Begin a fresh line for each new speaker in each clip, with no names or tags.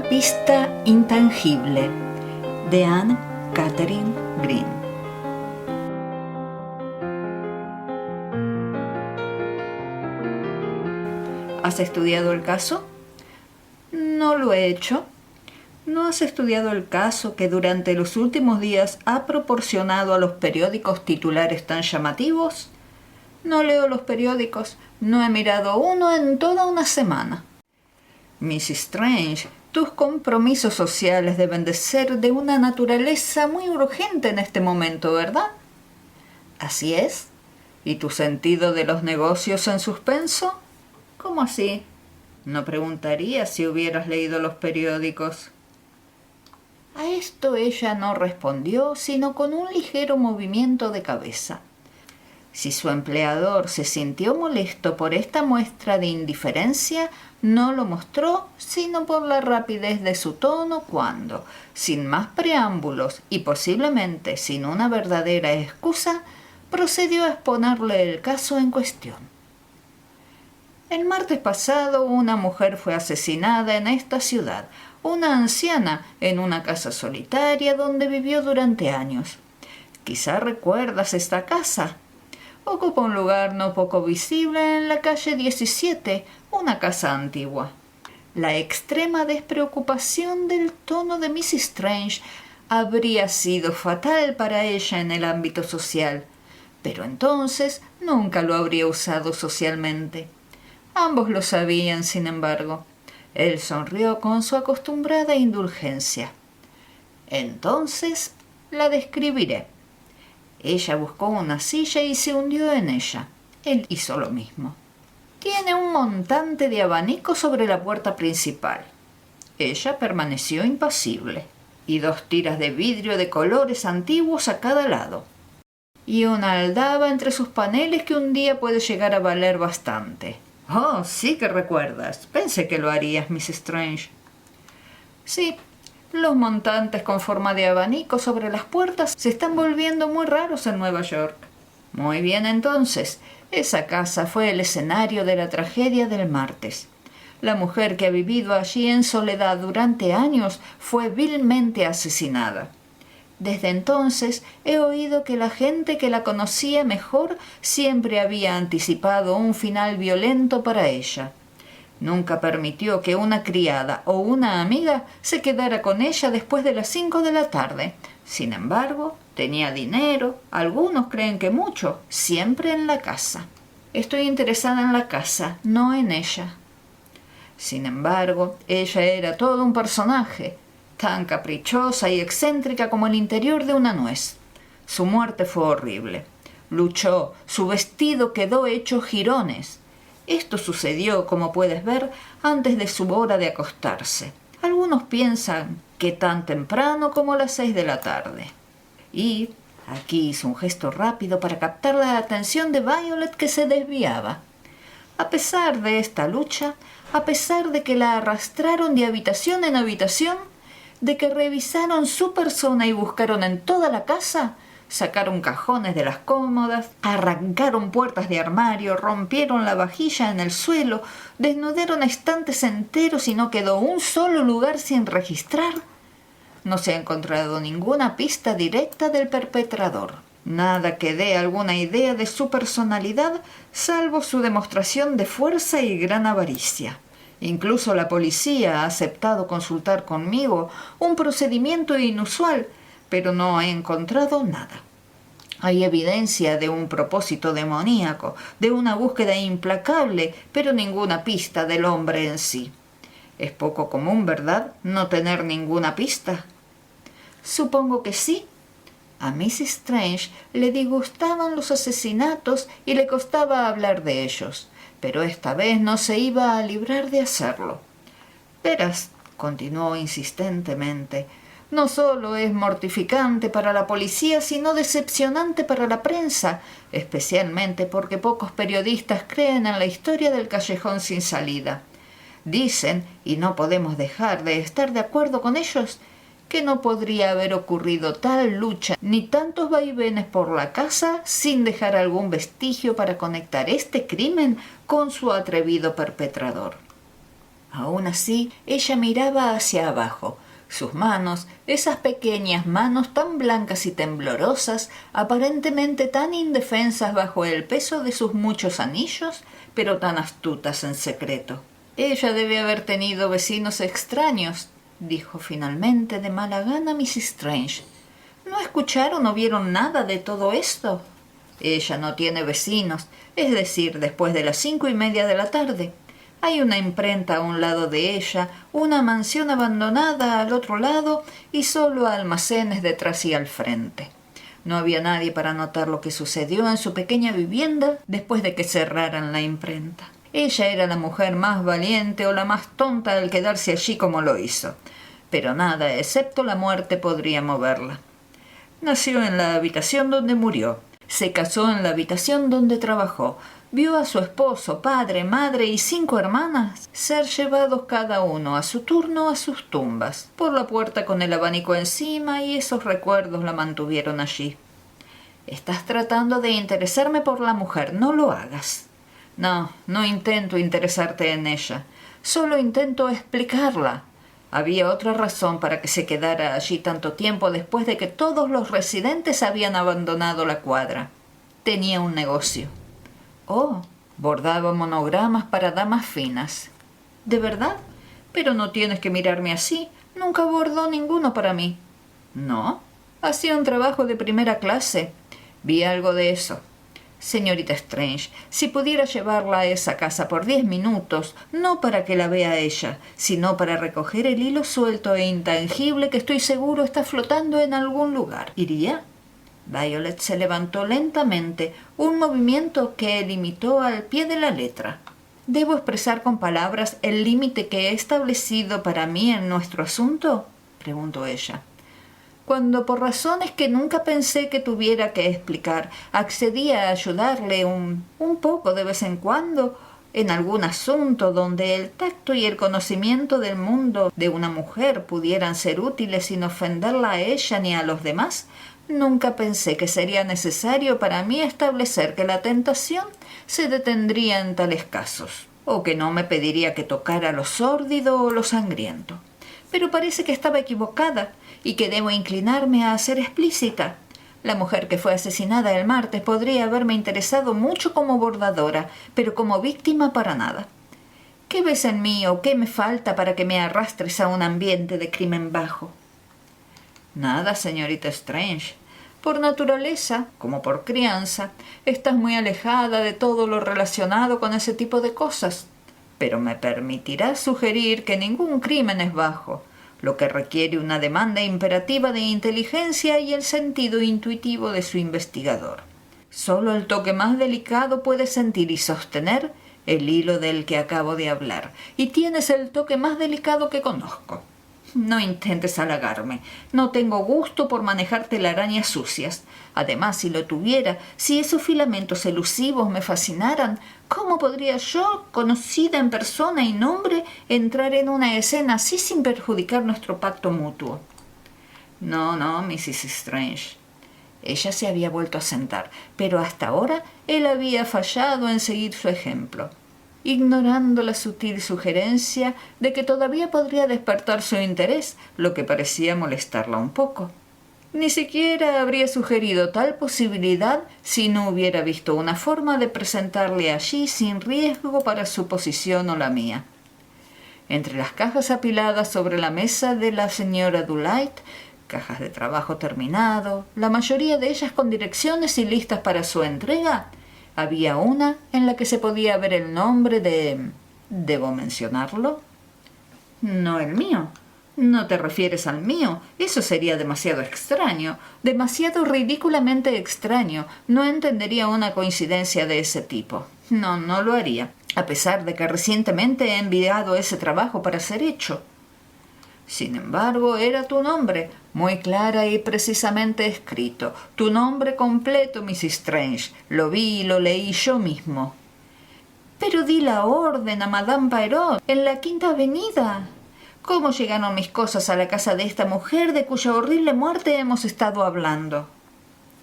Una pista intangible, de Anne Catherine Green. ¿Has estudiado el caso? No lo he hecho. ¿No has estudiado el caso que durante los últimos días ha proporcionado a los periódicos titulares tan llamativos? No leo los periódicos, no he mirado uno en toda una semana. Miss Strange, tus compromisos sociales deben de ser de una naturaleza muy urgente en este momento, ¿verdad? Así es. ¿Y tu sentido de los negocios en suspenso? ¿Cómo así? No preguntaría si hubieras leído los periódicos. A esto ella no respondió, sino con un ligero movimiento de cabeza. Si su empleador se sintió molesto por esta muestra de indiferencia, no lo mostró sino por la rapidez de su tono cuando, sin más preámbulos y posiblemente sin una verdadera excusa, procedió a exponerle el caso en cuestión. El martes pasado una mujer fue asesinada en esta ciudad, una anciana en una casa solitaria donde vivió durante años. Quizá recuerdas esta casa. Ocupa un lugar no poco visible en la calle 17, una casa antigua. La extrema despreocupación del tono de Miss Strange habría sido fatal para ella en el ámbito social, pero entonces nunca lo habría usado socialmente. Ambos lo sabían, sin embargo. Él sonrió con su acostumbrada indulgencia. Entonces la describiré. Ella buscó una silla y se hundió en ella. Él hizo lo mismo. Tiene un montante de abanico sobre la puerta principal. Ella permaneció impasible. Y 2 tiras de vidrio de colores antiguos a cada lado. Y una aldaba entre sus paneles que un día puede llegar a valer bastante. Oh, sí que recuerdas. Pensé que lo harías, Miss Strange. Sí. Los montantes con forma de abanico sobre las puertas se están volviendo muy raros en Nueva York. Muy bien, entonces. Esa casa fue el escenario de la tragedia del martes. La mujer que ha vivido allí en soledad durante años fue vilmente asesinada. Desde entonces he oído que la gente que la conocía mejor siempre había anticipado un final violento para ella. Nunca permitió que una criada o una amiga se quedara con ella después de las 5 de la tarde. Sin embargo, tenía dinero, algunos creen que mucho, siempre en la casa. Estoy interesada en la casa, no en ella. Sin embargo, ella era todo un personaje, tan caprichosa y excéntrica como el interior de una nuez. Su muerte fue horrible. Luchó, su vestido quedó hecho jirones. Esto sucedió, como puedes ver, antes de su hora de acostarse. Algunos piensan que tan temprano como las 6 de la tarde. Y aquí hizo un gesto rápido para captar la atención de Violet, que se desviaba. A pesar de esta lucha, a pesar de que la arrastraron de habitación en habitación, de que revisaron su persona y buscaron en toda la casa, sacaron cajones de las cómodas, arrancaron puertas de armario, rompieron la vajilla en el suelo, desnudaron estantes enteros y no quedó un solo lugar sin registrar. No se ha encontrado ninguna pista directa del perpetrador. Nada que dé alguna idea de su personalidad, salvo su demostración de fuerza y gran avaricia. Incluso la policía ha aceptado consultar conmigo un procedimiento inusual, pero no ha encontrado nada. Hay evidencia de un propósito demoníaco, de una búsqueda implacable, pero ninguna pista del hombre en sí. Es poco común, ¿verdad?, no tener ninguna pista. Supongo que sí. A Miss Strange le disgustaban los asesinatos y le costaba hablar de ellos, pero esta vez no se iba a librar de hacerlo. Verás, continuó insistentemente, no solo es mortificante para la policía, sino decepcionante para la prensa, especialmente porque pocos periodistas creen en la historia del callejón sin salida. Dicen, y no podemos dejar de estar de acuerdo con ellos, que no podría haber ocurrido tal lucha ni tantos vaivenes por la casa sin dejar algún vestigio para conectar este crimen con su atrevido perpetrador. Aún así, ella miraba hacia abajo. Sus manos, esas pequeñas manos tan blancas y temblorosas, aparentemente tan indefensas bajo el peso de sus muchos anillos, pero tan astutas en secreto. Ella debe haber tenido vecinos extraños, dijo finalmente de mala gana Mrs. Strange. ¿No escucharon o vieron nada de todo esto? Ella no tiene vecinos, es decir, después de las 5:30 de la tarde. Hay una imprenta a un lado de ella, una mansión abandonada al otro lado y solo almacenes detrás y al frente. No había nadie para notar lo que sucedió en su pequeña vivienda después de que cerraran la imprenta. Ella era la mujer más valiente o la más tonta al quedarse allí como lo hizo, pero nada excepto la muerte podría moverla. Nació en la habitación donde murió, se casó en la habitación donde trabajó, vio a su esposo, padre, madre y 5 hermanas ser llevados cada uno a su turno a sus tumbas, por la puerta con el abanico encima, y esos recuerdos la mantuvieron allí. Estás tratando de interesarme por la mujer, no lo hagas. No, no intento interesarte en ella, solo intento explicarla. Había otra razón para que se quedara allí tanto tiempo después de que todos los residentes habían abandonado la cuadra. Tenía un negocio. Oh, bordaba monogramas para damas finas. ¿De verdad? Pero no tienes que mirarme así. Nunca bordó ninguno para mí. ¿No? Hacía un trabajo de primera clase. Vi algo de eso. Señorita Strange, si pudiera llevarla a esa casa por 10 minutos, no para que la vea ella, sino para recoger el hilo suelto e intangible que estoy seguro está flotando en algún lugar, ¿iría? Violet se levantó lentamente, un movimiento que limitó al pie de la letra. ¿Debo expresar con palabras el límite que he establecido para mí en nuestro asunto?, preguntó ella. Cuando por razones que nunca pensé que tuviera que explicar, accedí a ayudarle un poco de vez en cuando en algún asunto donde el tacto y el conocimiento del mundo de una mujer pudieran ser útiles sin ofenderla a ella ni a los demás, nunca pensé que sería necesario para mí establecer que la tentación se detendría en tales casos, o que no me pediría que tocara lo sórdido o lo sangriento. Pero parece que estaba equivocada y que debo inclinarme a ser explícita. La mujer que fue asesinada el martes podría haberme interesado mucho como bordadora, pero como víctima para nada. ¿Qué ves en mí o qué me falta para que me arrastres a un ambiente de crimen bajo? Nada, señorita Strange. Por naturaleza, como por crianza, estás muy alejada de todo lo relacionado con ese tipo de cosas. Pero me permitirás sugerir que ningún crimen es bajo, lo que requiere una demanda imperativa de inteligencia y el sentido intuitivo de su investigador. Solo el toque más delicado puede sentir y sostener el hilo del que acabo de hablar, y tienes el toque más delicado que conozco. No intentes halagarme. No tengo gusto por manejar telarañas sucias. Además, si lo tuviera, si esos filamentos elusivos me fascinaran, ¿cómo podría yo, conocida en persona y nombre, entrar en una escena así sin perjudicar nuestro pacto mutuo? No, Mrs. Strange. Ella se había vuelto a sentar, pero hasta ahora él había fallado en seguir su ejemplo, ignorando la sutil sugerencia de que todavía podría despertar su interés, lo que parecía molestarla un poco. Ni siquiera habría sugerido tal posibilidad si no hubiera visto una forma de presentarle allí sin riesgo para su posición o la mía. Entre las cajas apiladas sobre la mesa de la señora Dulite, cajas de trabajo terminado, la mayoría de ellas con direcciones y listas para su entrega, había una en la que se podía ver el nombre de... ¿Debo mencionarlo? No el mío. No te refieres al mío. Eso sería demasiado extraño. Demasiado ridículamente extraño. No entendería una coincidencia de ese tipo. No lo haría, a pesar de que recientemente he enviado ese trabajo para ser hecho. Sin embargo, era tu nombre, muy clara y precisamente escrito. Tu nombre completo, Miss Strange. Lo vi y lo leí yo mismo. Pero di la orden a Madame Poirot, en la Quinta Avenida. ¿Cómo llegaron mis cosas a la casa de esta mujer de cuya horrible muerte hemos estado hablando?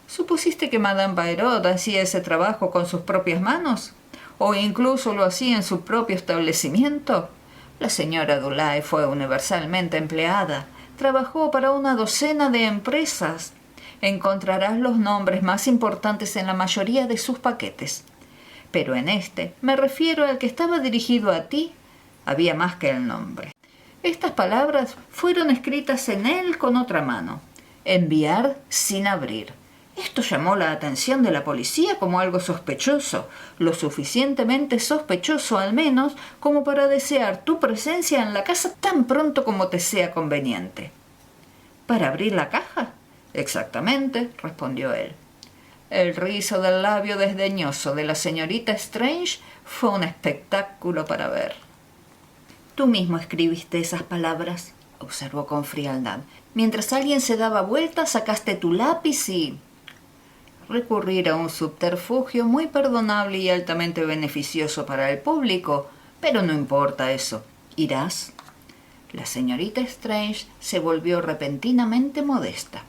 ¿Supusiste que Madame Poirot hacía ese trabajo con sus propias manos? ¿O incluso lo hacía en su propio establecimiento? La señora Dulay fue universalmente empleada. Trabajó para una docena de empresas. Encontrarás los nombres más importantes en la mayoría de sus paquetes. Pero en este, me refiero al que estaba dirigido a ti, había más que el nombre. Estas palabras fueron escritas en él con otra mano. Enviar sin abrir. Esto llamó la atención de la policía como algo sospechoso, lo suficientemente sospechoso al menos como para desear tu presencia en la casa tan pronto como te sea conveniente. ¿Para abrir la caja? Exactamente, respondió él. El rizo del labio desdeñoso de la señorita Strange fue un espectáculo para ver. Tú mismo escribiste esas palabras, observó con frialdad. Mientras alguien se daba vuelta, sacaste tu lápiz y... Recurrir a un subterfugio muy perdonable y altamente beneficioso para el público, pero no importa eso. ¿Irás? La señorita Strange se volvió repentinamente modesta.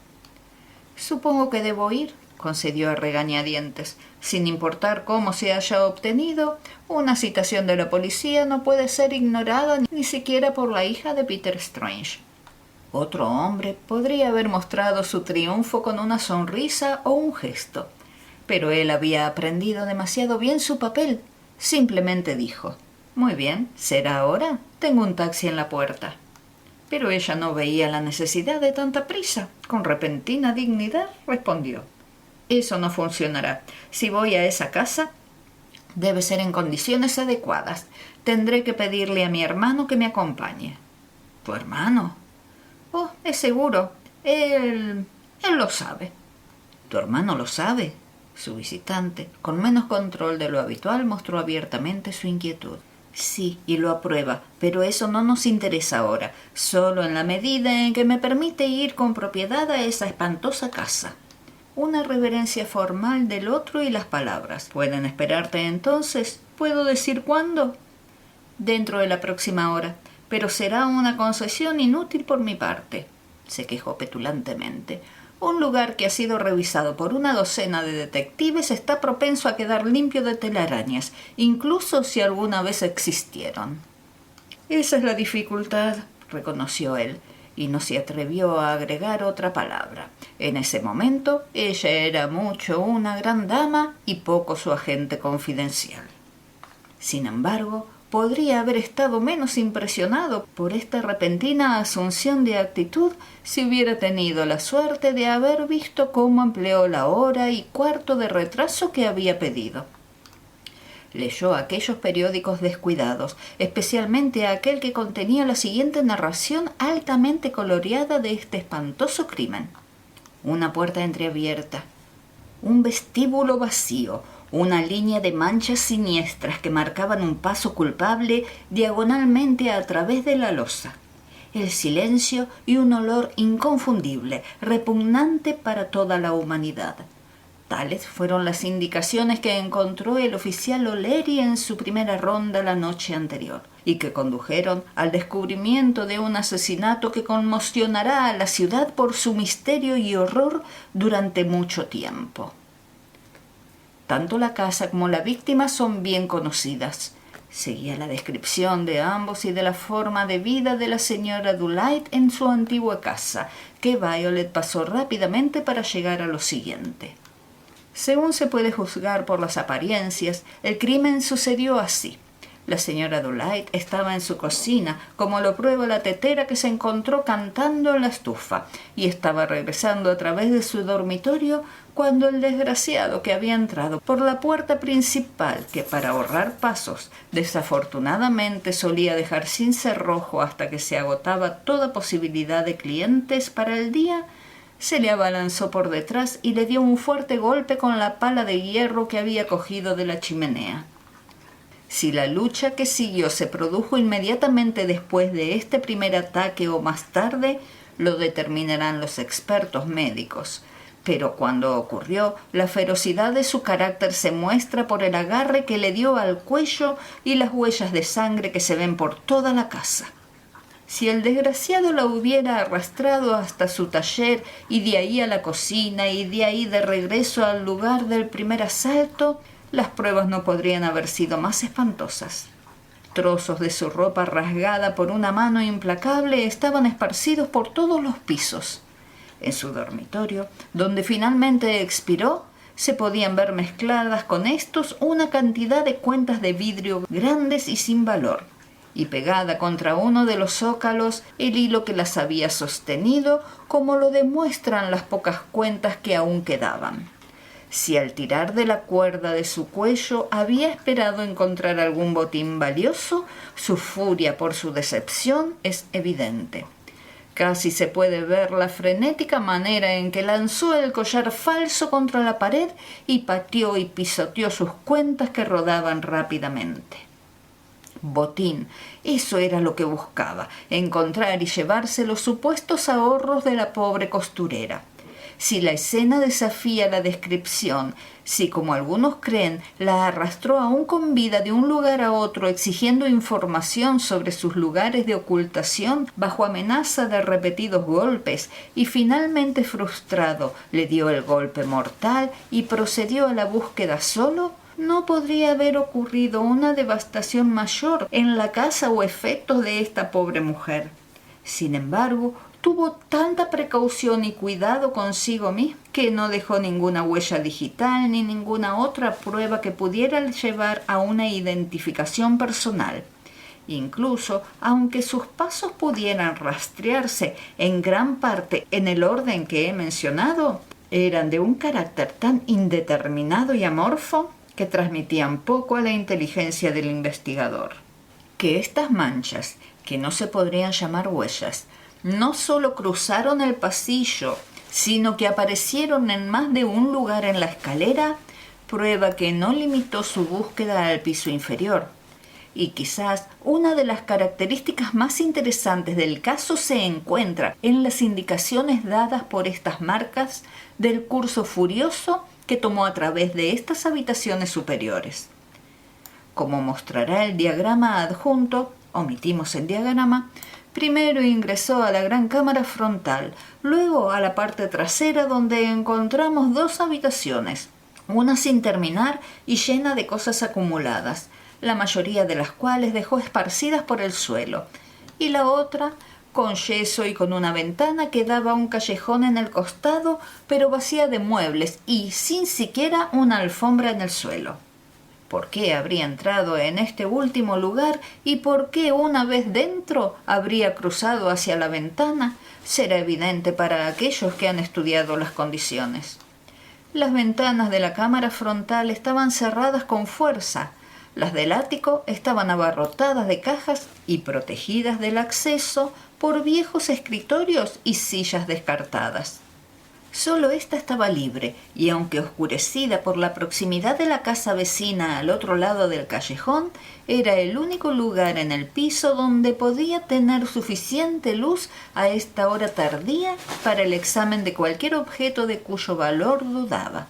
Supongo que debo ir, concedió a regañadientes. Sin importar cómo se haya obtenido, una citación de la policía no puede ser ignorada ni siquiera por la hija de Peter Strange. Otro hombre podría haber mostrado su triunfo con una sonrisa o un gesto, pero él había aprendido demasiado bien su papel. Simplemente dijo: «Muy bien, ¿será ahora? Tengo un taxi en la puerta». Pero ella no veía la necesidad de tanta prisa. Con repentina dignidad respondió: «Eso no funcionará. Si voy a esa casa, debe ser en condiciones adecuadas. Tendré que pedirle a mi hermano que me acompañe». «¿Tu hermano?» «Oh, es seguro. Él lo sabe». «¿Tu hermano lo sabe?» Su visitante, con menos control de lo habitual, mostró abiertamente su inquietud. «Sí, y lo aprueba, pero eso no nos interesa ahora, solo en la medida en que me permite ir con propiedad a esa espantosa casa». Una reverencia formal del otro y las palabras: «¿Pueden esperarte entonces? ¿Puedo decir cuándo?» «Dentro de la próxima hora, pero será una concesión inútil por mi parte», se quejó petulantemente. «Un lugar que ha sido revisado por una docena de detectives está propenso a quedar limpio de telarañas, incluso si alguna vez existieron». «Esa es la dificultad», reconoció él, y no se atrevió a agregar otra palabra. En ese momento ella era mucho una gran dama y poco su agente confidencial. Sin embargo, podría haber estado menos impresionado por esta repentina asunción de actitud si hubiera tenido la suerte de haber visto cómo empleó la hora y cuarto de retraso que había pedido. Leyó aquellos periódicos descuidados, especialmente aquel que contenía la siguiente narración altamente coloreada de este espantoso crimen. Una puerta entreabierta, un vestíbulo vacío, una línea de manchas siniestras que marcaban un paso culpable diagonalmente a través de la losa. El silencio y un olor inconfundible, repugnante para toda la humanidad. Tales fueron las indicaciones que encontró el oficial O'Leary en su primera ronda la noche anterior, y que condujeron al descubrimiento de un asesinato que conmocionará a la ciudad por su misterio y horror durante mucho tiempo. Tanto la casa como la víctima son bien conocidas. Seguía la descripción de ambos y de la forma de vida de la señora Dulay en su antigua casa, que Violet pasó rápidamente para llegar a lo siguiente. Según se puede juzgar por las apariencias, el crimen sucedió así. La señora Dulay estaba en su cocina, como lo prueba la tetera que se encontró cantando en la estufa, y estaba regresando a través de su dormitorio cuando el desgraciado que había entrado por la puerta principal, que para ahorrar pasos desafortunadamente solía dejar sin cerrojo hasta que se agotaba toda posibilidad de clientes para el día, se le abalanzó por detrás y le dio un fuerte golpe con la pala de hierro que había cogido de la chimenea. Si la lucha que siguió se produjo inmediatamente después de este primer ataque o más tarde, lo determinarán los expertos médicos. Pero cuando ocurrió, la ferocidad de su carácter se muestra por el agarre que le dio al cuello y las huellas de sangre que se ven por toda la casa. Si el desgraciado la hubiera arrastrado hasta su taller y de ahí a la cocina y de ahí de regreso al lugar del primer asalto, las pruebas no podrían haber sido más espantosas. Trozos de su ropa rasgada por una mano implacable estaban esparcidos por todos los pisos. En su dormitorio, donde finalmente expiró, se podían ver mezcladas con estos una cantidad de cuentas de vidrio grandes y sin valor, y pegada contra uno de los zócalos el hilo que las había sostenido, como lo demuestran las pocas cuentas que aún quedaban. Si al tirar de la cuerda de su cuello había esperado encontrar algún botín valioso, su furia por su decepción es evidente. Casi se puede ver la frenética manera en que lanzó el collar falso contra la pared y pateó y pisoteó sus cuentas que rodaban rápidamente. Botín, eso era lo que buscaba, encontrar y llevarse los supuestos ahorros de la pobre costurera. Si la escena desafía la descripción, si, como algunos creen, la arrastró aún con vida de un lugar a otro exigiendo información sobre sus lugares de ocultación bajo amenaza de repetidos golpes y finalmente frustrado le dio el golpe mortal y procedió a la búsqueda solo, no podría haber ocurrido una devastación mayor en la casa o efectos de esta pobre mujer. Sin embargo, tuvo tanta precaución y cuidado consigo mismo que no dejó ninguna huella digital ni ninguna otra prueba que pudiera llevar a una identificación personal. Incluso, aunque sus pasos pudieran rastrearse en gran parte en el orden que he mencionado, eran de un carácter tan indeterminado y amorfo que transmitían poco a la inteligencia del investigador. Que estas manchas, que no se podrían llamar huellas, no solo cruzaron el pasillo, sino que aparecieron en más de un lugar en la escalera, prueba que no limitó su búsqueda al piso inferior. Y quizás una de las características más interesantes del caso se encuentra en las indicaciones dadas por estas marcas del curso furioso que tomó a través de estas habitaciones superiores. Como mostrará el diagrama adjunto, omitimos el diagrama. Primero ingresó a la gran cámara frontal, luego a la parte trasera donde encontramos dos habitaciones, una sin terminar y llena de cosas acumuladas, la mayoría de las cuales dejó esparcidas por el suelo, y la otra con yeso y con una ventana que daba a un callejón en el costado, pero vacía de muebles y sin siquiera una alfombra en el suelo. ¿Por qué habría entrado en este último lugar y por qué una vez dentro habría cruzado hacia la ventana? Será evidente para aquellos que han estudiado las condiciones. Las ventanas de la cámara frontal estaban cerradas con fuerza, las del ático estaban abarrotadas de cajas y protegidas del acceso por viejos escritorios y sillas descartadas. Solo ésta estaba libre, y aunque oscurecida por la proximidad de la casa vecina al otro lado del callejón, era el único lugar en el piso donde podía tener suficiente luz a esta hora tardía para el examen de cualquier objeto de cuyo valor dudaba.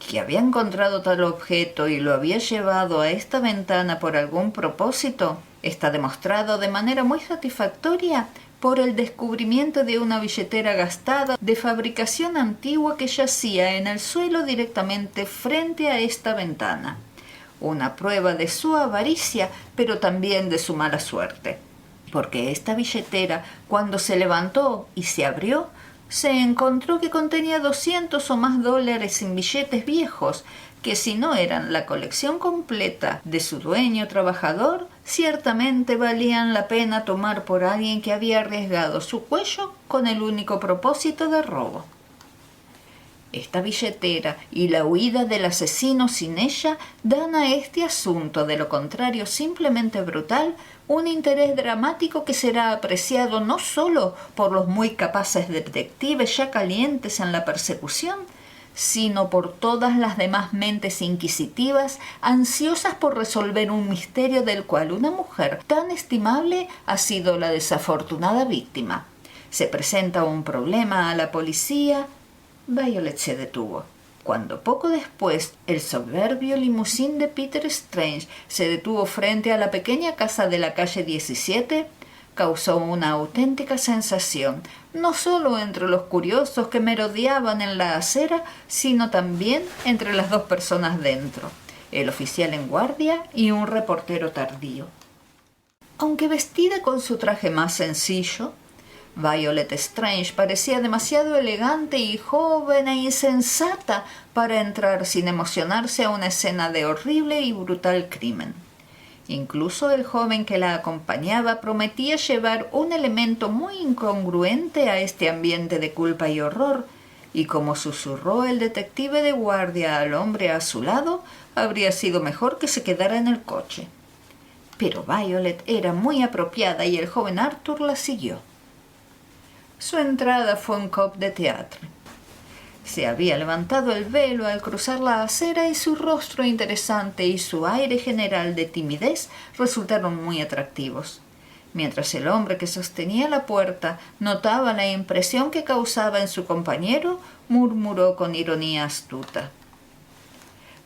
Que había encontrado tal objeto y lo había llevado a esta ventana por algún propósito, está demostrado de manera muy satisfactoria por el descubrimiento de una billetera gastada de fabricación antigua que yacía en el suelo directamente frente a esta ventana. Una prueba de su avaricia, pero también de su mala suerte, porque esta billetera, cuando se levantó y se abrió, se encontró que contenía 200 o más dólares en billetes viejos, que si no eran la colección completa de su dueño trabajador, ciertamente valían la pena tomar por alguien que había arriesgado su cuello con el único propósito de robo. Esta billetera y la huida del asesino sin ella dan a este asunto, de lo contrario simplemente brutal, un interés dramático que será apreciado no solo por los muy capaces detectives ya calientes en la persecución, sino por todas las demás mentes inquisitivas ansiosas por resolver un misterio del cual una mujer tan estimable ha sido la desafortunada víctima. Se presenta un problema a la policía. Violet se detuvo. Cuando poco después el soberbio limusín de Peter Strange se detuvo frente a la pequeña casa de la calle 17, causó una auténtica sensación, no solo entre los curiosos que merodeaban en la acera, sino también entre las dos personas dentro, el oficial en guardia y un reportero tardío. Aunque vestida con su traje más sencillo, Violet Strange parecía demasiado elegante y joven e insensata para entrar sin emocionarse a una escena de horrible y brutal crimen. Incluso el joven que la acompañaba prometía llevar un elemento muy incongruente a este ambiente de culpa y horror, y como susurró el detective de guardia al hombre a su lado, habría sido mejor que se quedara en el coche. Pero Violet era muy apropiada y el joven Arthur la siguió. Su entrada fue un cop de teatro. Se había levantado el velo al cruzar la acera y su rostro interesante y su aire general de timidez resultaron muy atractivos, mientras el hombre que sostenía la puerta notaba la impresión que causaba en su compañero, murmuró con ironía astuta: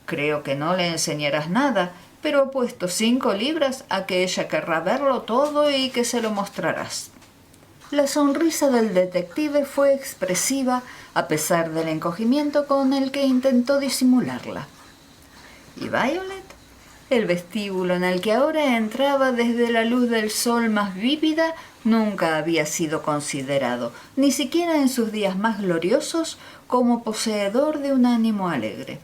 «Creo que no le enseñarás nada, pero apuesto 5 libras a que ella querrá verlo todo y que se lo mostrarás». La sonrisa del detective fue expresiva a pesar del encogimiento con el que intentó disimularla. ¿Y Violet? El vestíbulo en el que ahora entraba desde la luz del sol más vívida nunca había sido considerado, ni siquiera en sus días más gloriosos, como poseedor de un ánimo alegre.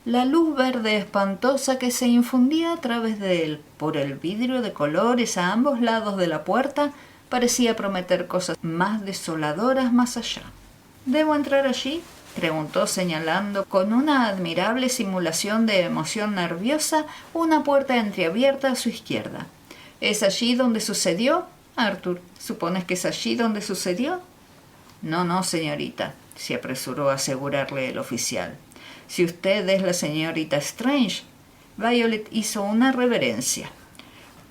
La luz verde espantosa que se infundía a través de él por el vidrio de colores a ambos lados de la puerta parecía prometer cosas más desoladoras más allá. ¿Debo entrar allí?, preguntó señalando con una admirable simulación de emoción nerviosa una puerta entreabierta a su izquierda. ¿Es allí donde sucedió, Arthur? ¿Supones que es allí donde sucedió? No, señorita, se apresuró a asegurarle el oficial. Si usted es la señorita Strange. Violet hizo una reverencia.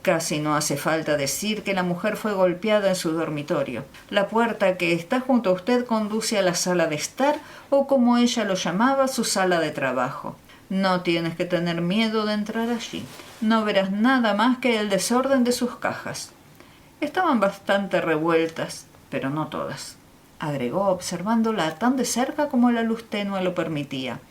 Casi no hace falta decir que la mujer fue golpeada en su dormitorio. La puerta que está junto a usted conduce a la sala de estar, o como ella lo llamaba, su sala de trabajo. No tienes que tener miedo de entrar allí. No verás nada más que el desorden de sus cajas. Estaban bastante revueltas, pero no todas, agregó observándola tan de cerca como la luz tenue lo permitía.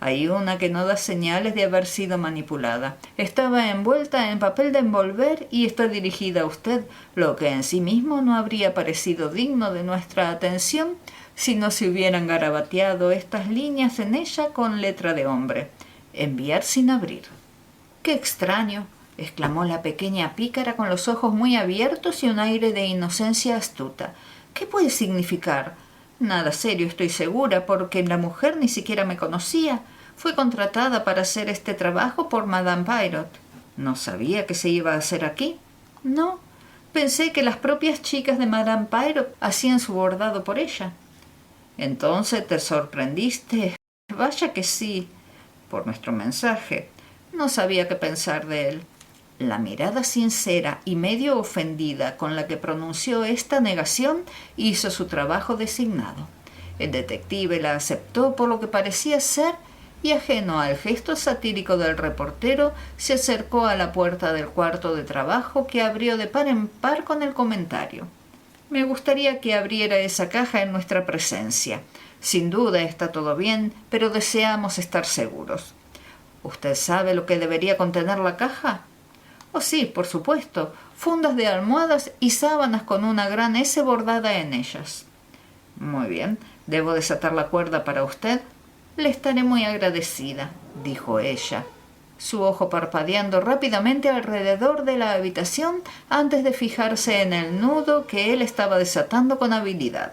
Hay una que no da señales de haber sido manipulada. Estaba envuelta en papel de envolver y está dirigida a usted, lo que en sí mismo no habría parecido digno de nuestra atención si no se hubieran garabateado estas líneas en ella con letra de hombre: enviar sin abrir. ¡Qué extraño!, exclamó la pequeña pícara con los ojos muy abiertos y un aire de inocencia astuta. ¿Qué puede significar? Nada serio, estoy segura, porque la mujer ni siquiera me conocía. Fue contratada para hacer este trabajo por Madame Pirot. ¿No sabía que se iba a hacer aquí? No. Pensé que las propias chicas de Madame Pirot hacían su bordado por ella. ¿Entonces te sorprendiste? Vaya que sí. Por nuestro mensaje. No sabía qué pensar de él. La mirada sincera y medio ofendida con la que pronunció esta negación hizo su trabajo designado. El detective la aceptó por lo que parecía ser y, ajeno al gesto satírico del reportero, se acercó a la puerta del cuarto de trabajo, que abrió de par en par con el comentario: «Me gustaría que abriera esa caja en nuestra presencia. Sin duda está todo bien, pero deseamos estar seguros». «¿Usted sabe lo que debería contener la caja?» «Oh, sí, por supuesto. Fundas de almohadas y sábanas con una gran S bordada en ellas». «Muy bien. ¿Debo desatar la cuerda para usted?» «Le estaré muy agradecida», dijo ella, su ojo parpadeando rápidamente alrededor de la habitación antes de fijarse en el nudo que él estaba desatando con habilidad.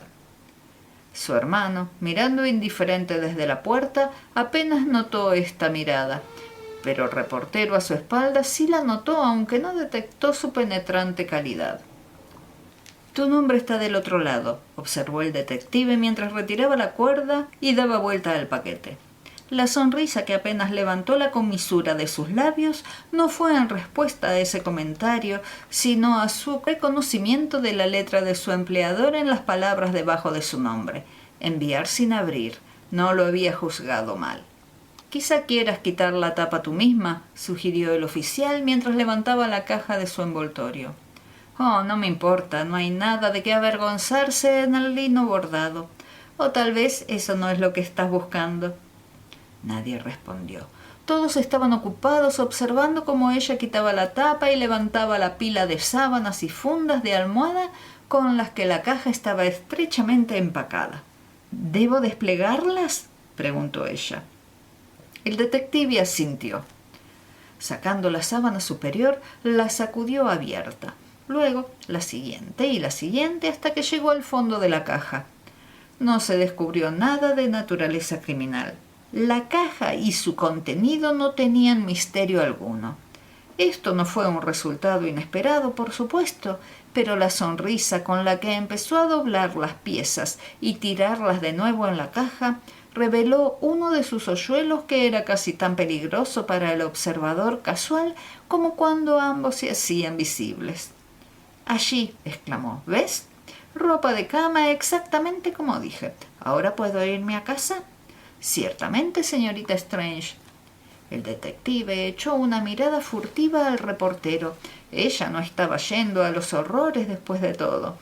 Su hermano, mirando indiferente desde la puerta, apenas notó esta mirada, pero el reportero a su espalda sí la notó, aunque no detectó su penetrante calidad. «Tu nombre está del otro lado», observó el detective mientras retiraba la cuerda y daba vuelta al paquete. La sonrisa que apenas levantó la comisura de sus labios no fue en respuesta a ese comentario, sino a su reconocimiento de la letra de su empleador en las palabras debajo de su nombre: enviar sin abrir. No lo había juzgado mal. «Quizá quieras quitar la tapa tú misma», sugirió el oficial mientras levantaba la caja de su envoltorio. «Oh, no me importa, no hay nada de qué avergonzarse en el lino bordado. O tal vez eso no es lo que estás buscando». Nadie respondió. Todos estaban ocupados observando cómo ella quitaba la tapa y levantaba la pila de sábanas y fundas de almohada con las que la caja estaba estrechamente empacada. ¿Debo desplegarlas?, preguntó ella. El detective asintió. Sacando la sábana superior, la sacudió abierta. Luego la siguiente y la siguiente hasta que llegó al fondo de la caja. No se descubrió nada de naturaleza criminal. La caja y su contenido no tenían misterio alguno. Esto no fue un resultado inesperado, por supuesto, pero la sonrisa con la que empezó a doblar las piezas y tirarlas de nuevo en la caja reveló uno de sus hoyuelos que era casi tan peligroso para el observador casual como cuando ambos se hacían visibles. «Allí», exclamó, «¿ves? Ropa de cama exactamente como dije. ¿Ahora puedo irme a casa?» «Ciertamente, señorita Strange». El detective echó una mirada furtiva al reportero. Ella no estaba yendo a los horrores después de todo.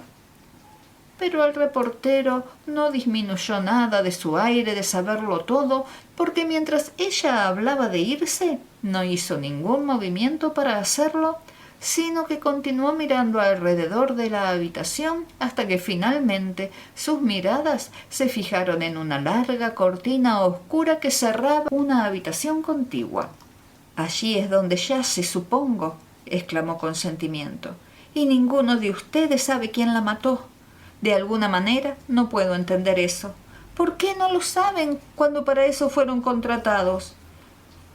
Pero el reportero no disminuyó nada de su aire de saberlo todo, porque mientras ella hablaba de irse, no hizo ningún movimiento para hacerlo, sino que continuó mirando alrededor de la habitación hasta que finalmente sus miradas se fijaron en una larga cortina oscura que cerraba una habitación contigua. «Allí es donde yace, supongo», exclamó con sentimiento, «y ninguno de ustedes sabe quién la mató. De alguna manera no puedo entender eso. ¿Por qué no lo saben cuando para eso fueron contratados?»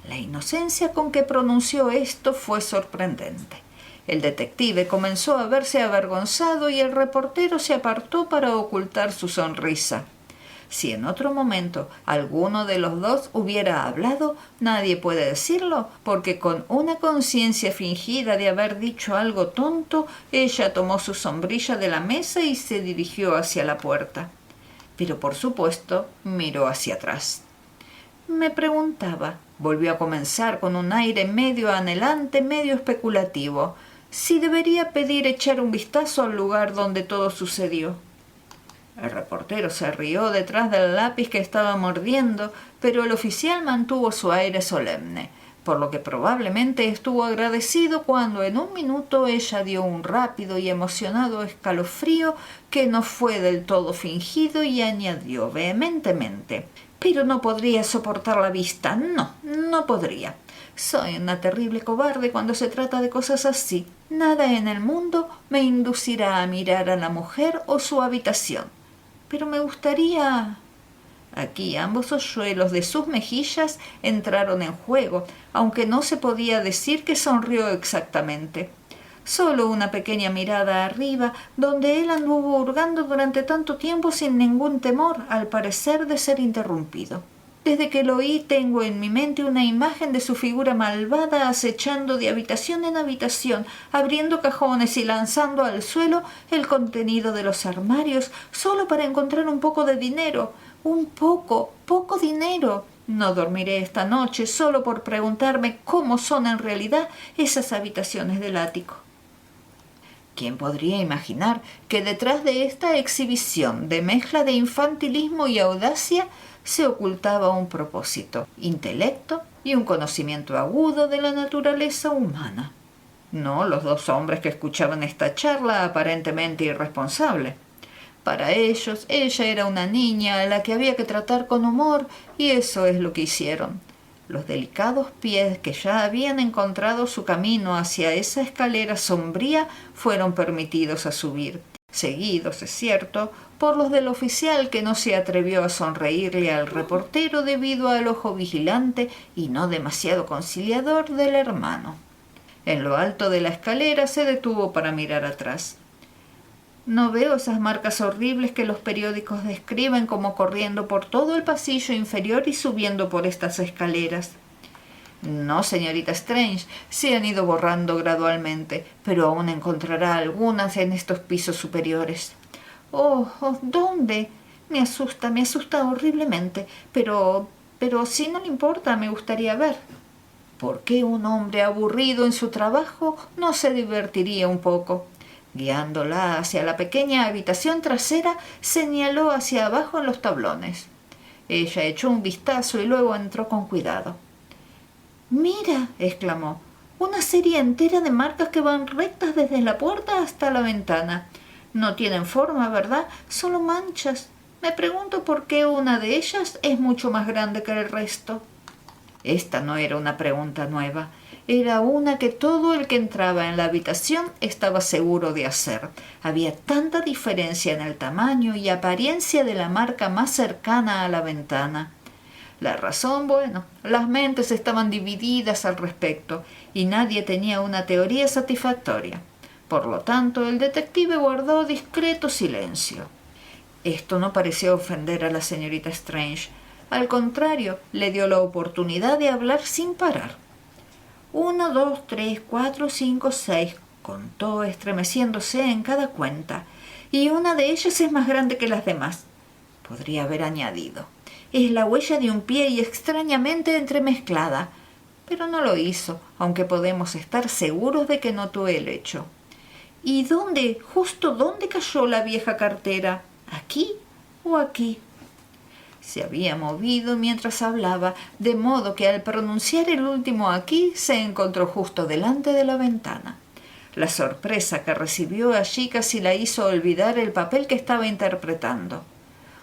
La inocencia con que pronunció esto fue sorprendente. El detective comenzó a verse avergonzado y el reportero se apartó para ocultar su sonrisa. Si en otro momento alguno de los dos hubiera hablado, nadie puede decirlo, porque con una conciencia fingida de haber dicho algo tonto, ella tomó su sombrilla de la mesa y se dirigió hacia la puerta. Pero por supuesto miró hacia atrás. «Me preguntaba», volvió a comenzar con un aire medio anhelante, medio especulativo, «si debería pedir echar un vistazo al lugar donde todo sucedió». El reportero se rió detrás del lápiz que estaba mordiendo, pero el oficial mantuvo su aire solemne, por lo que probablemente estuvo agradecido cuando en un minuto ella dio un rápido y emocionado escalofrío que no fue del todo fingido y añadió vehementemente: «Pero no podría soportar la vista, no podría. Soy una terrible cobarde cuando se trata de cosas así. Nada en el mundo me inducirá a mirar a la mujer o su habitación. Pero me gustaría...». Aquí ambos hoyuelos de sus mejillas entraron en juego, aunque no se podía decir que sonrió exactamente. Solo una pequeña mirada arriba, donde él anduvo hurgando durante tanto tiempo sin ningún temor, al parecer, de ser interrumpido. Desde que lo oí tengo en mi mente una imagen de su figura malvada acechando de habitación en habitación, abriendo cajones y lanzando al suelo el contenido de los armarios solo para encontrar un poco de dinero. Un poco dinero. No dormiré esta noche solo por preguntarme cómo son en realidad esas habitaciones del ático. ¿Quién podría imaginar que detrás de esta exhibición de mezcla de infantilismo y audacia se ocultaba un propósito, intelecto y un conocimiento agudo de la naturaleza humana? No los dos hombres que escuchaban esta charla aparentemente irresponsable. Para ellos, ella era una niña a la que había que tratar con humor, y eso es lo que hicieron. Los delicados pies que ya habían encontrado su camino hacia esa escalera sombría fueron permitidos a subir, seguidos, es cierto, por los del oficial, que no se atrevió a sonreírle al reportero debido al ojo vigilante y no demasiado conciliador del hermano. En lo alto de la escalera se detuvo para mirar atrás. «No veo esas marcas horribles que los periódicos describen como corriendo por todo el pasillo inferior y subiendo por estas escaleras». «No, señorita Strange, se han ido borrando gradualmente, pero aún encontrará algunas en estos pisos superiores». «Oh, ¿dónde? Me asusta horriblemente, pero si no le importa, me gustaría ver». ¿Por qué un hombre aburrido en su trabajo no se divertiría un poco? Guiándola hacia la pequeña habitación trasera, señaló hacia abajo en los tablones. Ella echó un vistazo y luego entró con cuidado. Mira, exclamó, una serie entera de marcas que van rectas desde la puerta hasta la ventana. No tienen forma, ¿verdad? Solo manchas. Me pregunto por qué una de ellas es mucho más grande que el resto. Esta no era una pregunta nueva, era una que todo el que entraba en la habitación estaba seguro de hacer. Había tanta diferencia en el tamaño y apariencia de la marca más cercana a la ventana. La razón, bueno, las mentes estaban divididas al respecto y nadie tenía una teoría satisfactoria. Por lo tanto, el detective guardó discreto silencio. Esto no pareció ofender a la señorita Strange. Al contrario, le dio la oportunidad de hablar sin parar. 1, 2, 3, 4, 5, 6, contó estremeciéndose en cada cuenta, y una de ellas es más grande que las demás. Podría haber añadido. Es la huella de un pie y extrañamente entremezclada. Pero no lo hizo, aunque podemos estar seguros de que notó el hecho. ¿Y dónde, justo dónde cayó la vieja cartera? ¿Aquí o aquí? Se había movido mientras hablaba, de modo que al pronunciar el último aquí se encontró justo delante de la ventana. La sorpresa que recibió allí casi la hizo olvidar el papel que estaba interpretando.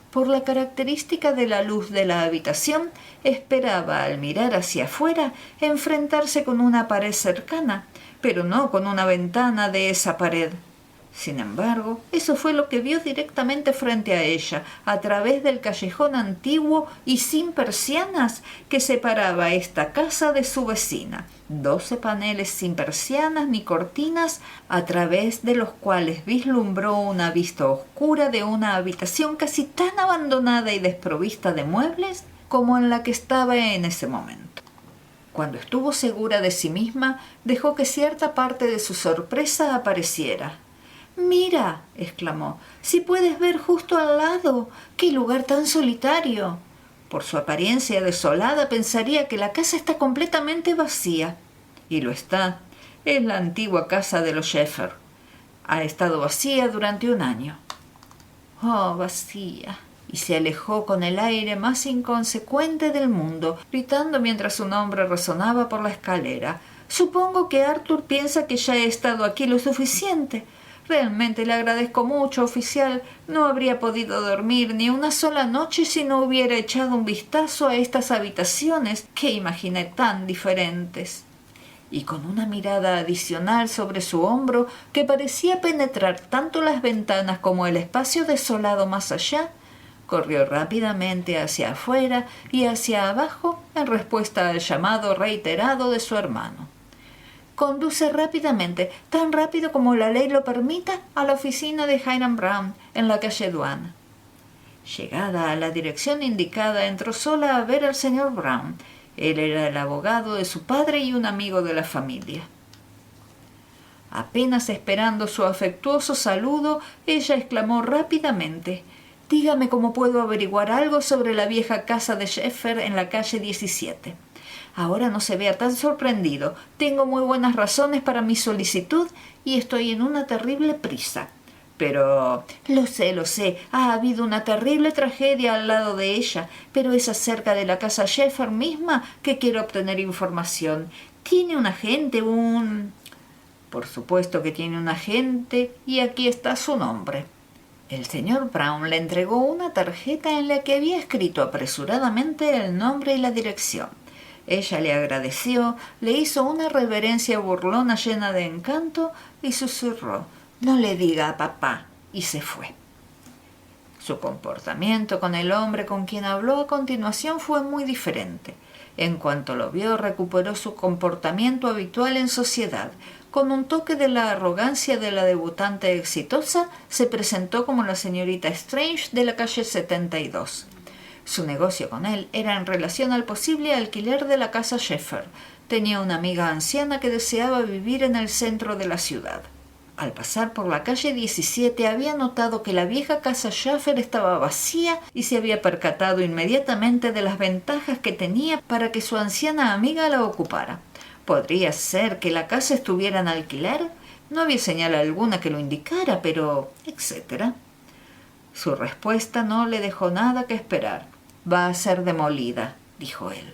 Por la característica de la luz de la habitación, esperaba al mirar hacia afuera enfrentarse con una pared cercana, pero no con una ventana de esa pared. Sin embargo, eso fue lo que vio directamente frente a ella, a través del callejón antiguo y sin persianas que separaba esta casa de su vecina. 12 paneles sin persianas ni cortinas, a través de los cuales vislumbró una vista oscura de una habitación casi tan abandonada y desprovista de muebles como en la que estaba en ese momento. Cuando estuvo segura de sí misma, dejó que cierta parte de su sorpresa apareciera. «Mira», exclamó, «si puedes ver justo al lado. ¡Qué lugar tan solitario!». Por su apariencia desolada pensaría que la casa está completamente vacía. Y lo está. Es la antigua casa de los Sheffer. Ha estado vacía durante un año. «Oh, vacía». Y se alejó con el aire más inconsecuente del mundo, gritando mientras su nombre resonaba por la escalera. «Supongo que Arthur piensa que ya he estado aquí lo suficiente». Realmente le agradezco mucho, oficial. No habría podido dormir ni una sola noche si no hubiera echado un vistazo a estas habitaciones que imaginé tan diferentes. Y con una mirada adicional sobre su hombro que parecía penetrar tanto las ventanas como el espacio desolado más allá, corrió rápidamente hacia afuera y hacia abajo en respuesta al llamado reiterado de su hermano. Conduce rápidamente, tan rápido como la ley lo permita, a la oficina de Hiram Brown, en la calle Duane. Llegada a la dirección indicada, entró sola a ver al señor Brown. Él era el abogado de su padre y un amigo de la familia. Apenas esperando su afectuoso saludo, ella exclamó rápidamente: «Dígame cómo puedo averiguar algo sobre la vieja casa de Sheffer en la calle 17». Ahora no se vea tan sorprendido. Tengo muy buenas razones para mi solicitud y estoy en una terrible prisa. Pero... Lo sé. Ha habido una terrible tragedia al lado de ella, pero es acerca de la casa Sheffer misma que quiero obtener información. ¿Tiene un agente, Por supuesto que tiene un agente, y aquí está su nombre». El señor Brown le entregó una tarjeta en la que había escrito apresuradamente el nombre y la dirección. Ella le agradeció, le hizo una reverencia burlona llena de encanto y susurró: «No le diga a papá», y se fue. Su comportamiento con el hombre con quien habló a continuación fue muy diferente. En cuanto lo vio, recuperó su comportamiento habitual en sociedad. Con un toque de la arrogancia de la debutante exitosa, se presentó como la señorita Strange de la calle 72. Su negocio con él era en relación al posible alquiler de la casa Sheffer. Tenía una amiga anciana que deseaba vivir en el centro de la ciudad. Al pasar por la calle 17 había notado que la vieja casa Sheffer estaba vacía y se había percatado inmediatamente de las ventajas que tenía para que su anciana amiga la ocupara. ¿Podría ser que la casa estuviera en alquiler? No había señal alguna que lo indicara, pero... etcétera. Su respuesta no le dejó nada que esperar. «Va a ser demolida», dijo él.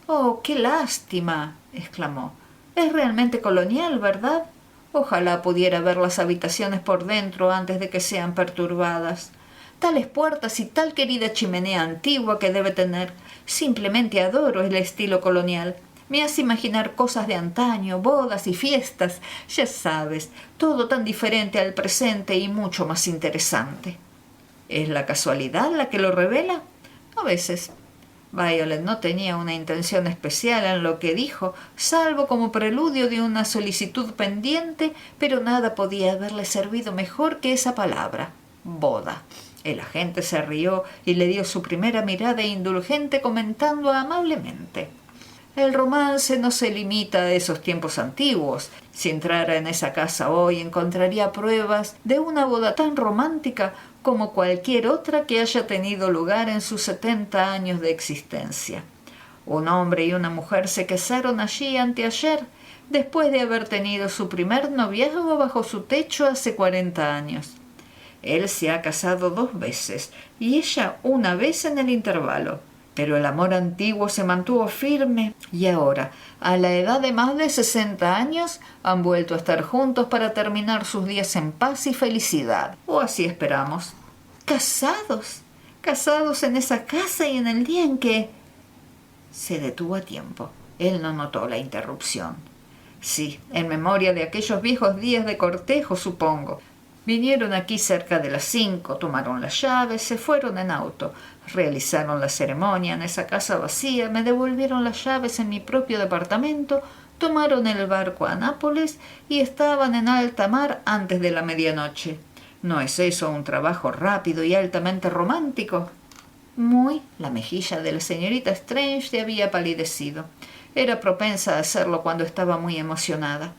«Oh, qué lástima», exclamó. «Es realmente colonial, ¿verdad? Ojalá pudiera ver las habitaciones por dentro antes de que sean perturbadas. Tales puertas y tal querida chimenea antigua que debe tener. Simplemente adoro el estilo colonial. Me hace imaginar cosas de antaño, bodas y fiestas. Ya sabes, todo tan diferente al presente y mucho más interesante». ¿Es la casualidad la que lo revela? A veces. Violet no tenía una intención especial en lo que dijo, salvo como preludio de una solicitud pendiente, pero nada podía haberle servido mejor que esa palabra: boda. El agente se rió y le dio su primera mirada indulgente, comentando amablemente: «El romance no se limita a esos tiempos antiguos. Si entrara en esa casa hoy encontraría pruebas de una boda tan romántica como cualquier otra que haya tenido lugar en sus 70 años de existencia. Un hombre y una mujer se casaron allí anteayer, después de haber tenido su primer noviazgo bajo su techo hace 40 años. Él se ha casado 2 veces y ella una vez en el intervalo. Pero el amor antiguo se mantuvo firme y ahora, a la edad de más de 60 años, han vuelto a estar juntos para terminar sus días en paz y felicidad. O así esperamos». «¿Casados? ¿Casados en esa casa y en el día en que...?» Se detuvo a tiempo. Él no notó la interrupción. «Sí, en memoria de aquellos viejos días de cortejo, supongo. Vinieron aquí cerca de las 5, tomaron las llaves, se fueron en auto, realizaron la ceremonia en esa casa vacía, me devolvieron las llaves en mi propio departamento, tomaron el barco a Nápoles y estaban en alta mar antes de la medianoche. ¿No es eso un trabajo rápido y altamente romántico?» Muy. La mejilla de la señorita Strange le había palidecido. Era propensa a hacerlo cuando estaba muy emocionada.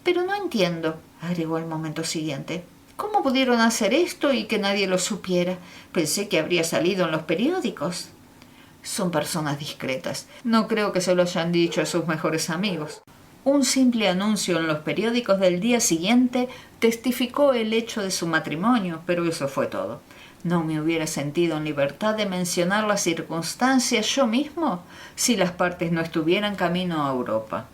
«Pero no entiendo», agregó al momento siguiente. «¿Cómo pudieron hacer esto y que nadie lo supiera? Pensé que habría salido en los periódicos». «Son personas discretas. No creo que se lo hayan dicho a sus mejores amigos». Un simple anuncio en los periódicos del día siguiente testificó el hecho de su matrimonio, pero eso fue todo. ¿No me hubiera sentido en libertad de mencionar las circunstancias yo mismo si las partes no estuvieran camino a Europa?»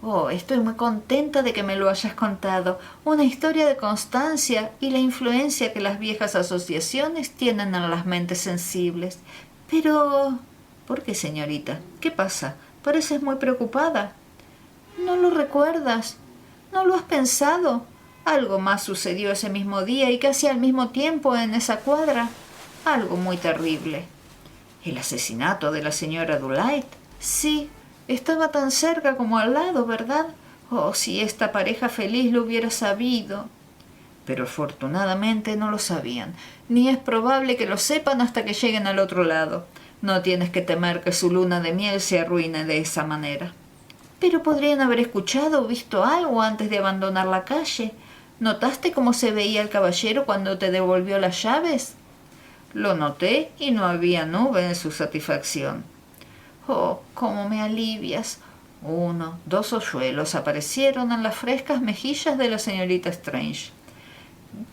«Oh, estoy muy contenta de que me lo hayas contado. Una historia de constancia y la influencia que las viejas asociaciones tienen en las mentes sensibles. Pero...» «¿Por qué, señorita? ¿Qué pasa? Pareces muy preocupada». «¿No lo recuerdas? ¿No lo has pensado? Algo más sucedió ese mismo día y casi al mismo tiempo en esa cuadra. Algo muy terrible». «¿El asesinato de la señora Dulite?» «Sí. Estaba tan cerca como al lado, ¿verdad? Oh, si esta pareja feliz lo hubiera sabido». «Pero afortunadamente no lo sabían, ni es probable que lo sepan hasta que lleguen al otro lado. No tienes que temer que su luna de miel se arruine de esa manera». «Pero podrían haber escuchado o visto algo antes de abandonar la calle. ¿Notaste cómo se veía el caballero cuando te devolvió las llaves?» «Lo noté y no había nube en su satisfacción». «Oh, cómo me alivias». 1, 2 hoyuelos aparecieron en las frescas mejillas de la señorita Strange.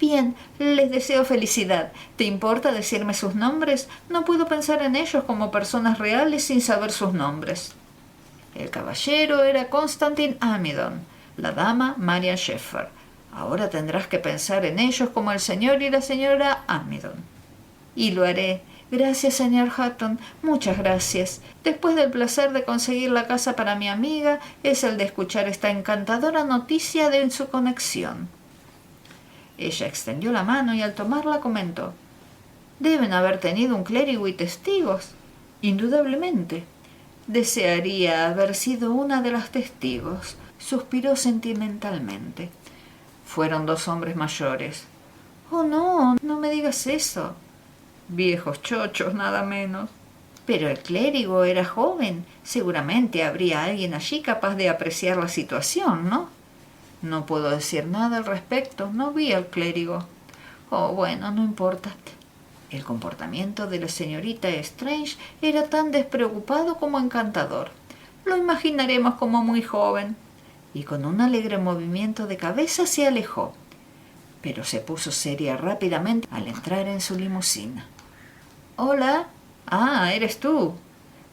«Bien, les deseo felicidad. ¿Te importa decirme sus nombres? No puedo pensar en ellos como personas reales sin saber sus nombres». El caballero era Constantin Amidon, la dama Marian Shepherd. Ahora tendrás que pensar en ellos como el señor y la señora Amidon. «Y lo haré. Gracias, señor Hutton. Muchas gracias. Después del placer de conseguir la casa para mi amiga, es el de escuchar esta encantadora noticia de su conexión». Ella extendió la mano y al tomarla comentó: «Deben haber tenido un clérigo y testigos». «Indudablemente». «Desearía haber sido una de las testigos», suspiró sentimentalmente. «Fueron 2 hombres mayores». «Oh, no, no me digas eso». «Viejos chochos, nada menos». «Pero el clérigo era joven. Seguramente habría alguien allí capaz de apreciar la situación, ¿no?» «No puedo decir nada al respecto. No vi al clérigo». «Oh, bueno, no importa». El comportamiento de la señorita Strange era tan despreocupado como encantador. «Lo imaginaremos como muy joven». Y con un alegre movimiento de cabeza se alejó. Pero se puso seria rápidamente al entrar en su limusina. «Hola. Ah, eres tú.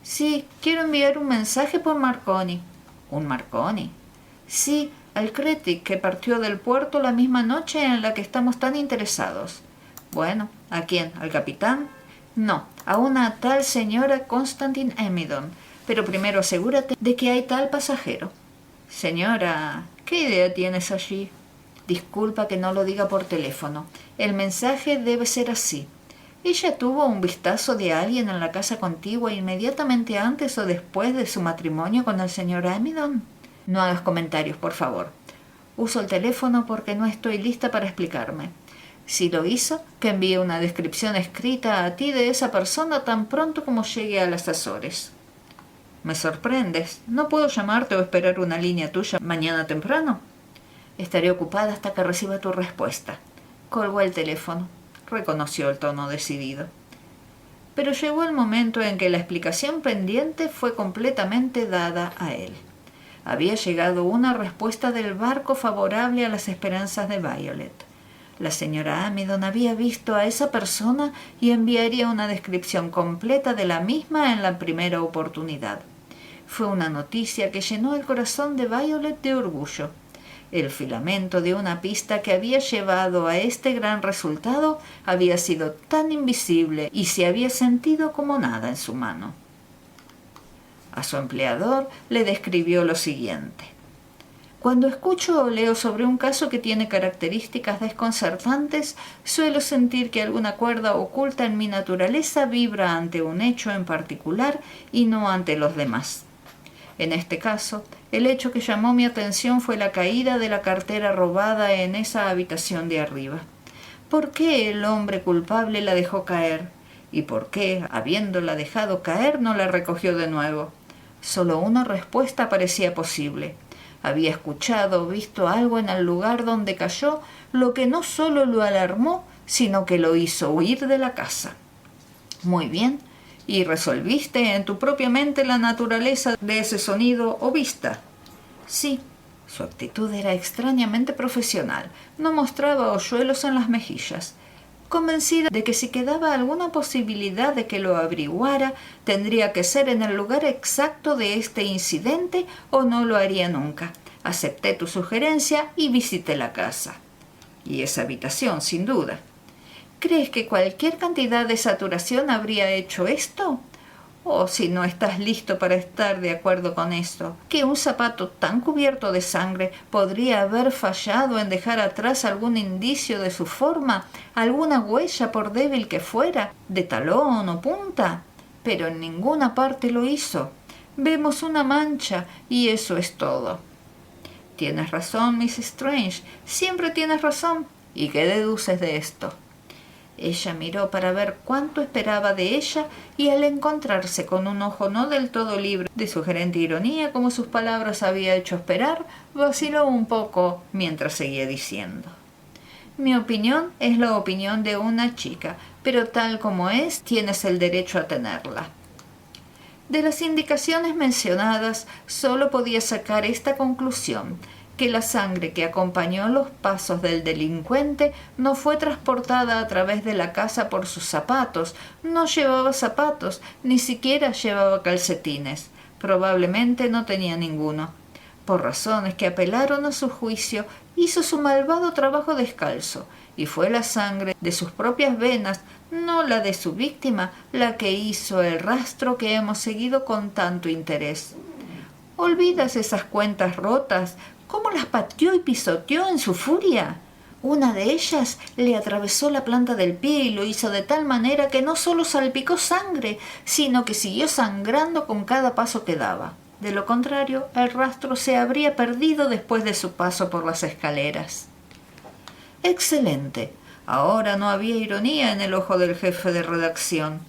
Sí, quiero enviar un mensaje por Marconi. ¿Un Marconi? Sí, al Cretic, que partió del puerto la misma noche en la que estamos tan interesados. Bueno, ¿a quién? ¿Al capitán? No, a una tal señora Constantine Amidon. Pero primero asegúrate de que hay tal pasajero. Señora, ¿qué idea tienes allí? Disculpa que no lo diga por teléfono. El mensaje debe ser así. Ella tuvo un vistazo de alguien en la casa contigua inmediatamente antes o después de su matrimonio con el señor Amidon. No hagas comentarios, por favor. Uso el teléfono porque no estoy lista para explicarme. Si lo hizo, que envíe una descripción escrita a ti de esa persona tan pronto como llegue a las Azores. Me sorprendes. ¿No puedo llamarte o esperar una línea tuya mañana temprano? Estaré ocupada hasta que reciba tu respuesta. Colgó el teléfono. Reconoció el tono decidido. Pero llegó el momento en que la explicación pendiente fue completamente dada a él. Había llegado una respuesta del barco favorable a las esperanzas de Violet. La señora Amidon había visto a esa persona y enviaría una descripción completa de la misma en la primera oportunidad. Fue una noticia que llenó el corazón de Violet de orgullo. El filamento de una pista que había llevado a este gran resultado había sido tan invisible y se había sentido como nada en su mano. A su empleador le describió lo siguiente. Cuando escucho o leo sobre un caso que tiene características desconcertantes, suelo sentir que alguna cuerda oculta en mi naturaleza vibra ante un hecho en particular y no ante los demás. En este caso, el hecho que llamó mi atención fue la caída de la cartera robada en esa habitación de arriba. ¿Por qué el hombre culpable la dejó caer? ¿Y por qué, habiéndola dejado caer, no la recogió de nuevo? Solo una respuesta parecía posible. Había escuchado o visto algo en el lugar donde cayó, lo que no solo lo alarmó, sino que lo hizo huir de la casa. Muy bien. ¿Y resolviste en tu propia mente la naturaleza de ese sonido o vista? Sí. Su actitud era extrañamente profesional. No mostraba hoyuelos en las mejillas. Convencida de que si quedaba alguna posibilidad de que lo averiguara, tendría que ser en el lugar exacto de este incidente o no lo haría nunca. Acepté tu sugerencia y visité la casa. Y esa habitación, sin duda. ¿Crees que cualquier cantidad de saturación habría hecho esto? O si no estás listo para estar de acuerdo con esto, que un zapato tan cubierto de sangre podría haber fallado en dejar atrás algún indicio de su forma, alguna huella por débil que fuera, de talón o punta, pero en ninguna parte lo hizo. Vemos una mancha y eso es todo. Tienes razón, Miss Strange, siempre tienes razón. ¿Y qué deduces de esto? Ella miró para ver cuánto esperaba de ella y al encontrarse con un ojo no del todo libre de sugerente ironía como sus palabras había hecho esperar, vaciló un poco mientras seguía diciendo. Mi opinión es la opinión de una chica, pero tal como es, tienes el derecho a tenerla. De las indicaciones mencionadas, solo podía sacar esta conclusión, que la sangre que acompañó los pasos del delincuente no fue transportada a través de la casa por sus zapatos. No llevaba zapatos, ni siquiera llevaba calcetines. Probablemente no tenía ninguno. Por razones que apelaron a su juicio, hizo su malvado trabajo descalzo, y fue la sangre de sus propias venas, no la de su víctima, la que hizo el rastro que hemos seguido con tanto interés. ¿Olvidas esas cuentas rotas? ¿Cómo las pateó y pisoteó en su furia? Una de ellas le atravesó la planta del pie y lo hizo de tal manera que no solo salpicó sangre, sino que siguió sangrando con cada paso que daba. De lo contrario, el rastro se habría perdido después de su paso por las escaleras. Excelente. Ahora no había ironía en el ojo del jefe de redacción.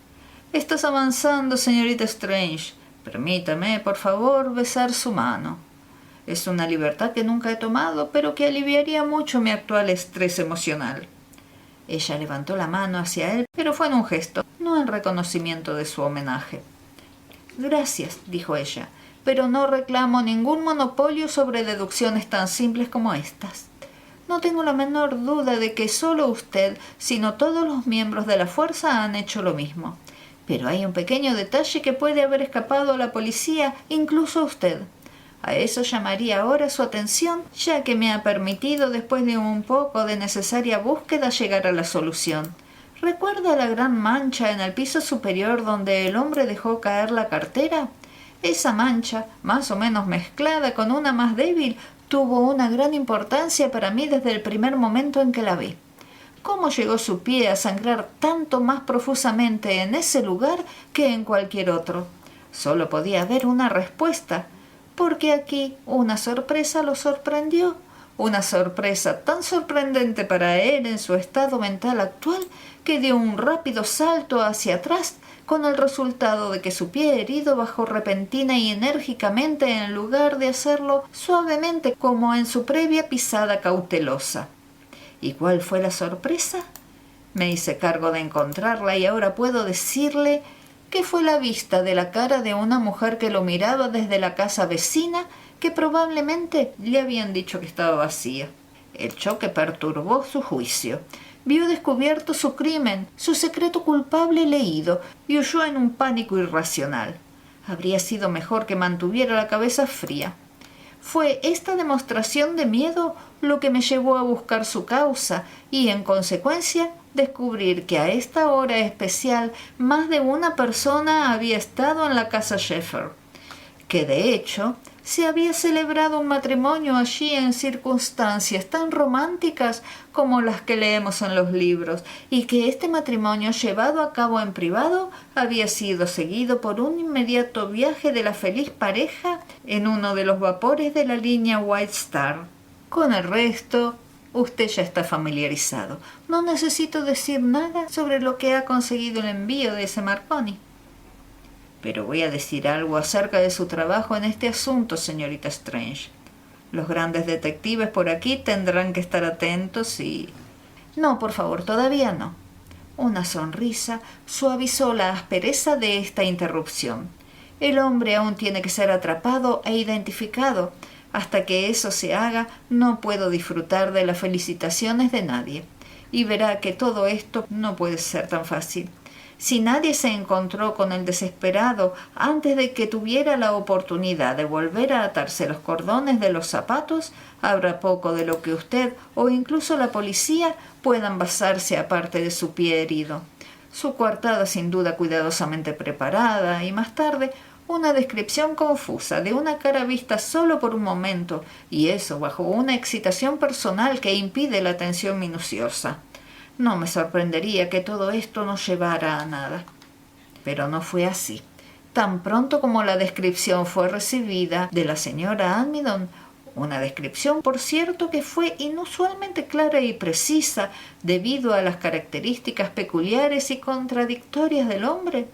Estás avanzando, señorita Strange. Permítame, por favor, besar su mano. Es una libertad que nunca he tomado, pero que aliviaría mucho mi actual estrés emocional. Ella levantó la mano hacia él, pero fue en un gesto, no en reconocimiento de su homenaje. Gracias, dijo ella, pero no reclamo ningún monopolio sobre deducciones tan simples como estas. No tengo la menor duda de que solo usted, sino todos los miembros de la fuerza han hecho lo mismo. Pero hay un pequeño detalle que puede haber escapado a la policía, incluso a usted. A eso llamaría ahora su atención, ya que me ha permitido, después de un poco de necesaria búsqueda, llegar a la solución. ¿Recuerda la gran mancha en el piso superior donde el hombre dejó caer la cartera? Esa mancha, más o menos mezclada con una más débil, tuvo una gran importancia para mí desde el primer momento en que la vi. ¿Cómo llegó su pie a sangrar tanto más profusamente en ese lugar que en cualquier otro? Solo podía haber una respuesta, porque aquí una sorpresa lo sorprendió. Una sorpresa tan sorprendente para él en su estado mental actual que dio un rápido salto hacia atrás, con el resultado de que su pie herido bajó repentina y enérgicamente en lugar de hacerlo suavemente como en su previa pisada cautelosa. ¿Y cuál fue la sorpresa? Me hice cargo de encontrarla y ahora puedo decirle que fue la vista de la cara de una mujer que lo miraba desde la casa vecina, que probablemente le habían dicho que estaba vacía. El choque perturbó su juicio. Vio descubierto su crimen, su secreto culpable leído, y huyó en un pánico irracional. Habría sido mejor que mantuviera la cabeza fría. Fue esta demostración de miedo lo que me llevó a buscar su causa y, en consecuencia, descubrir que a esta hora especial más de una persona había estado en la casa Sheffer, que de hecho se había celebrado un matrimonio allí en circunstancias tan románticas como las que leemos en los libros, y que este matrimonio llevado a cabo en privado había sido seguido por un inmediato viaje de la feliz pareja en uno de los vapores de la línea White Star. Con el resto, usted ya está familiarizado. No necesito decir nada sobre lo que ha conseguido el envío de ese Marconi. Pero voy a decir algo acerca de su trabajo en este asunto, señorita Strange. Los grandes detectives por aquí tendrán que estar atentos y... No, por favor, todavía no. Una sonrisa suavizó la aspereza de esta interrupción. El hombre aún tiene que ser atrapado e identificado. Hasta que eso se haga, no puedo disfrutar de las felicitaciones de nadie. Y verá que todo esto no puede ser tan fácil. Si nadie se encontró con el desesperado antes de que tuviera la oportunidad de volver a atarse los cordones de los zapatos, habrá poco de lo que usted o incluso la policía puedan basarse aparte de su pie herido. Su coartada sin duda cuidadosamente preparada y más tarde una descripción confusa de una cara vista solo por un momento, y eso bajo una excitación personal que impide la atención minuciosa. No me sorprendería que todo esto no llevara a nada. Pero no fue así. Tan pronto como la descripción fue recibida de la señora Almidon, una descripción, por cierto, que fue inusualmente clara y precisa debido a las características peculiares y contradictorias del hombre,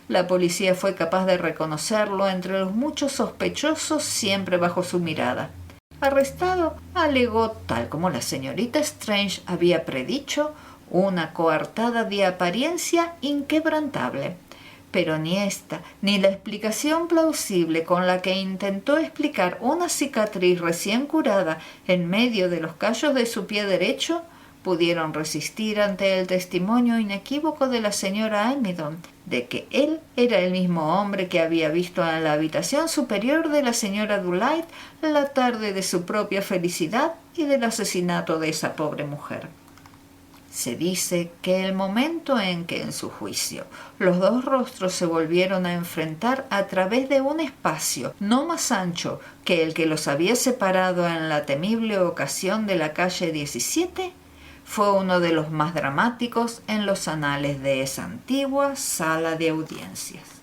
la policía fue capaz de reconocerlo entre los muchos sospechosos siempre bajo su mirada. Arrestado, alegó, tal como la señorita Strange había predicho, una coartada de apariencia inquebrantable. Pero ni esta, ni la explicación plausible con la que intentó explicar una cicatriz recién curada en medio de los callos de su pie derecho, pudieron resistir ante el testimonio inequívoco de la señora Almidon de que él era el mismo hombre que había visto en la habitación superior de la señora Delight la tarde de su propia felicidad y del asesinato de esa pobre mujer. Se dice que el momento en que, en su juicio, los dos rostros se volvieron a enfrentar a través de un espacio no más ancho que el que los había separado en la temible ocasión de la calle 17, fue uno de los más dramáticos en los anales de esa antigua sala de audiencias.